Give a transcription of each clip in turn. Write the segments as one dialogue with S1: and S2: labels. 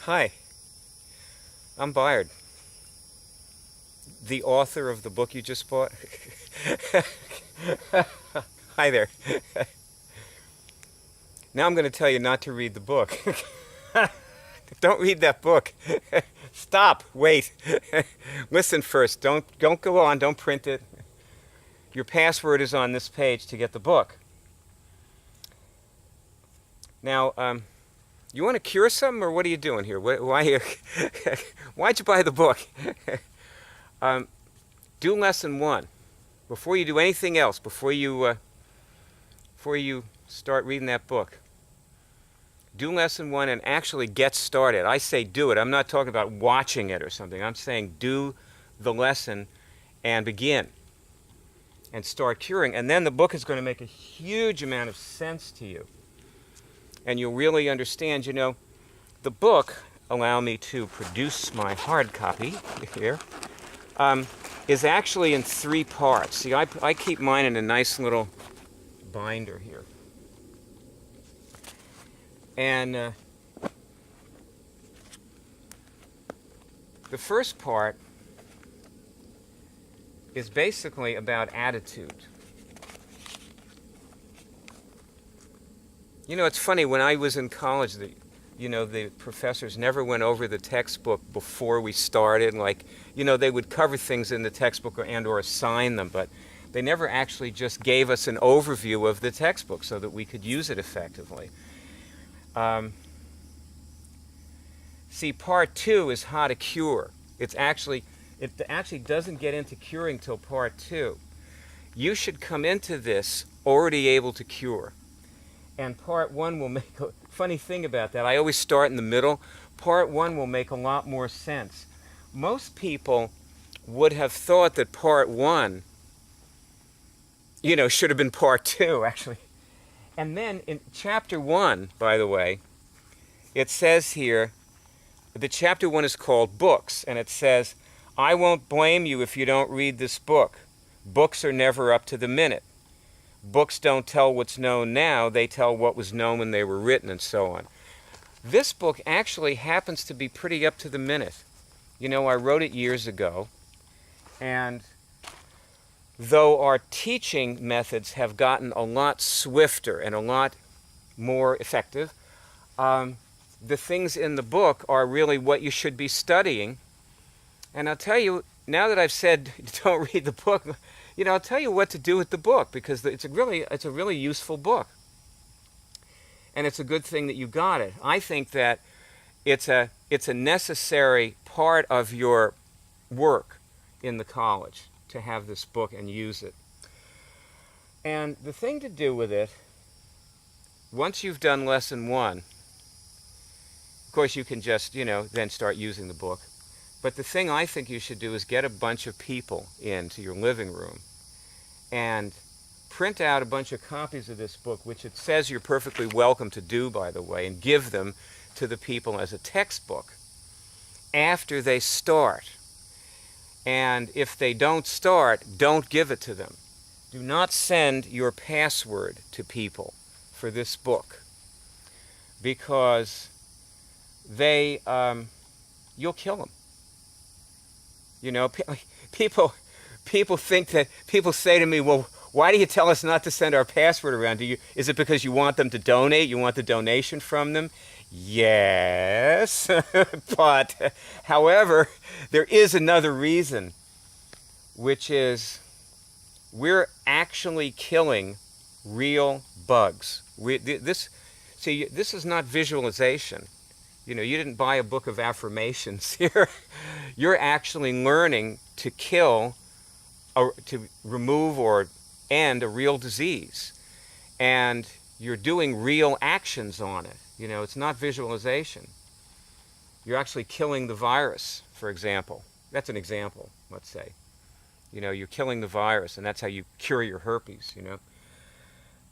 S1: Hi, I'm Byard, the author of the book you just bought. Hi there. Now I'm going to tell you not to read the book. Don't read that book. Stop. Wait. Listen first. Don't go on. Don't print it. Your password is on this page to get the book. Now, you want to cure something, or what are you doing here? Why'd you buy the book? Do lesson 1 before you do anything else. Before you start reading that book, do lesson 1 and actually get started. I say do it. I'm not talking about watching it or something. I'm saying do the lesson and begin and start curing. And then the book is going to make a huge amount of sense to you. And you'll really understand, the book, allow me to produce my hard copy here, is actually in 3 parts. See, I keep mine in a nice little binder here. And the first part is basically about attitude. It's funny, when I was in college, the professors never went over the textbook before we started. They would cover things in the textbook or assign them, but they never actually just gave us an overview of the textbook so that we could use it effectively. See, part 2 is how to cure. It actually doesn't get into curing till part 2. You should come into this already able to cure. And part 1 will make a funny thing about that. I always start in the middle. Part 1 will make a lot more sense. Most people would have thought that part 1, should have been part 2, actually. And then in chapter 1, by the way, it says here, the chapter 1 is called Books, and it says, I won't blame you if you don't read this book. Books are never up to the minute. Books don't tell what's known now, they tell what was known when they were written, and so on. This book actually happens to be pretty up to the minute. I wrote it years ago, and though our teaching methods have gotten a lot swifter and a lot more effective, the things in the book are really what you should be studying. And I'll tell you, now that I've said don't read the book, I'll tell you what to do with the book, because it's a really useful book. And it's a good thing that you got it. I think that it's a necessary part of your work in the college to have this book and use it. And the thing to do with it, once you've done lesson 1, of course you can just, then start using the book. But the thing I think you should do is get a bunch of people into your living room and print out a bunch of copies of this book, which it says you're perfectly welcome to do, by the way, and give them to the people as a textbook after they start. And if they don't start, don't give it to them. Do not send your password to people for this book, because you'll kill them. People think that, people say to me, well, why do you tell us not to send our password around? Is it because you want them to donate? You want the donation from them? Yes. But, however, there is another reason, which is we're actually killing real bugs. This is not visualization. You didn't buy a book of affirmations here. You're actually learning to kill, to remove or end a real disease. And you're doing real actions on it. It's not visualization. You're actually killing the virus, for example. That's an example, let's say. You're killing the virus, and that's how you cure your herpes,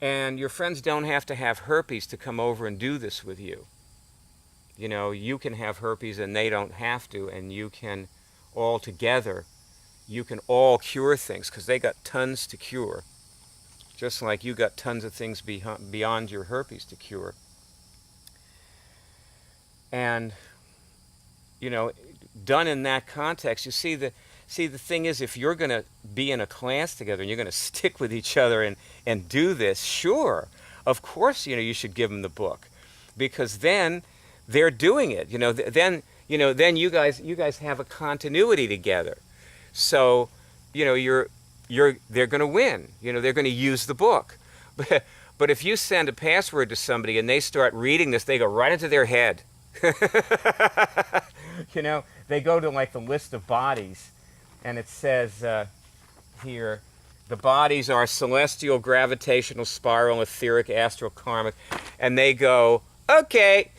S1: And your friends don't have to have herpes to come over and do this with you. You can have herpes and they don't have to, and you can all together, you can all cure things, because they got tons to cure, just like you got tons of things beyond your herpes to cure. And you know, done in that context. You see, the thing is, if you're going to be in a class together and you're going to stick with each other and do this, sure, of course, you know, you should give them the book, because then they're doing it. You know, then you guys have a continuity together. So, you know, they're going to win. You know, they're going to use the book. But if you send a password to somebody and they start reading this, they go right into their head. You know, they go to like the list of bodies, and it says here, the bodies are celestial, gravitational, spiral, etheric, astral, karmic, and they go, okay,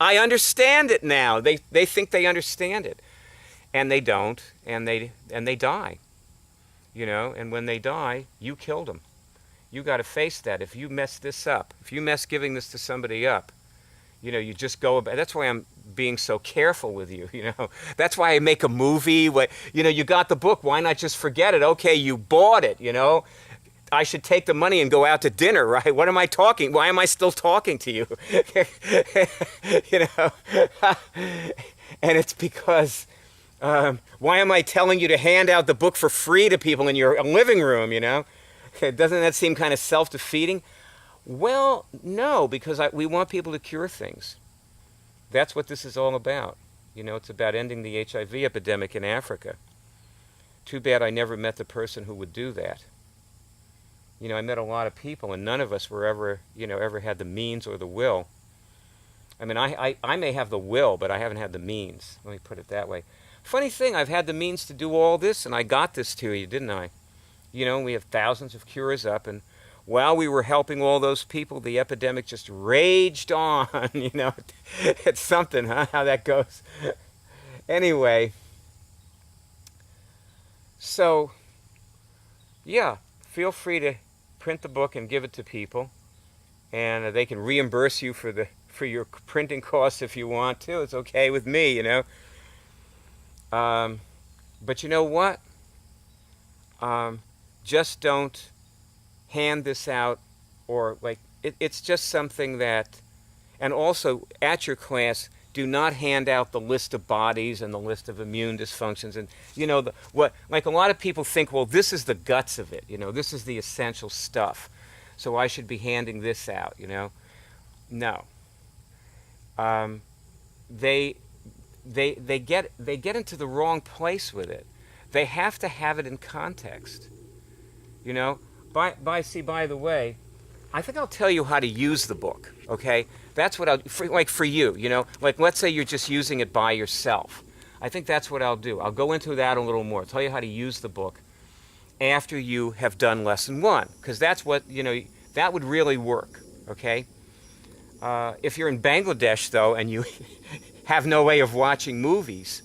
S1: I understand it now. They think they understand it, and they don't, and they die. You know, and when they die, you killed them. You got to face that. If you mess this up, if you mess giving this to somebody up, you know, you just go about. That's why I'm being so careful with you. You know, that's why I make a movie. You know, you got the book. Why not just forget it? Okay, you bought it. You know, I should take the money and go out to dinner, right? What am I talking? Why am I still talking to you? You know, and it's because. Why am I telling you to hand out the book for free to people in your living room? You know. Doesn't that seem kind of self-defeating? Well, no, because we want people to cure things. That's what this is all about. You know, it's about ending the HIV epidemic in Africa. Too bad I never met the person who would do that. You know, I met a lot of people, and none of us were ever had the means or the will. I mean, I may have the will, but I haven't had the means. Let me put it that way. Funny thing, I've had the means to do all this, and I got this to you, didn't I? You know, we have thousands of cures up, and while we were helping all those people, the epidemic just raged on. You know, it's something, huh, how that goes. Anyway, so, yeah, feel free to print the book and give it to people, and they can reimburse you for your printing costs if you want to. It's okay with me, you know. But you know what? Just don't hand this out, or like it's just something that, and also at your class, do not hand out the list of bodies and the list of immune dysfunctions, and you know like a lot of people think, well, this is the guts of it, you know, this is the essential stuff, so I should be handing this out, you know. No. They get into the wrong place with it. They have to have it in context. You know, by the way, I think I'll tell you how to use the book, okay? That's what for you, you know, like let's say you're just using it by yourself. I think that's what I'll do. I'll go into that a little more, tell you how to use the book after you have done lesson 1, because that's what, you know, that would really work, okay? If you're in Bangladesh, though, and you have no way of watching movies,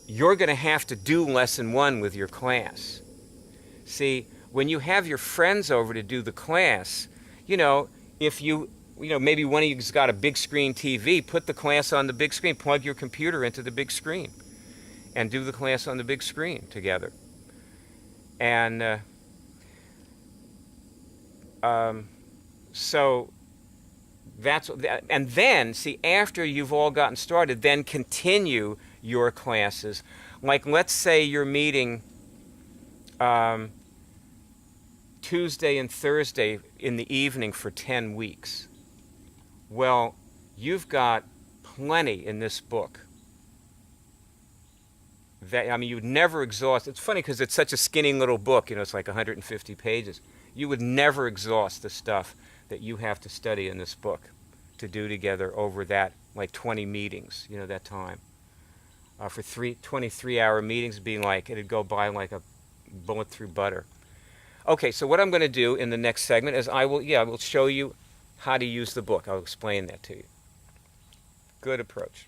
S1: you're going to have to do lesson 1 with your class. See, when you have your friends over to do the class, you know, if maybe one of you's got a big screen TV, put the class on the big screen, plug your computer into the big screen, and do the class on the big screen together. And so and then, see, after you've all gotten started, then continue your classes. Like, let's say you're meeting Tuesday and Thursday in the evening for 10 weeks. Well, you've got plenty in this book. I mean, you'd never exhaust. It's funny because it's such a skinny little book, you know, it's like 150 pages. You would never exhaust the stuff that you have to study in this book to do together over that, like 20 meetings, you know, that time. For 23-hour meetings, being like, it'd go by like a bullet through butter. Okay, so what I'm going to do in the next segment is I will show you how to use the book. I'll explain that to you. Good approach.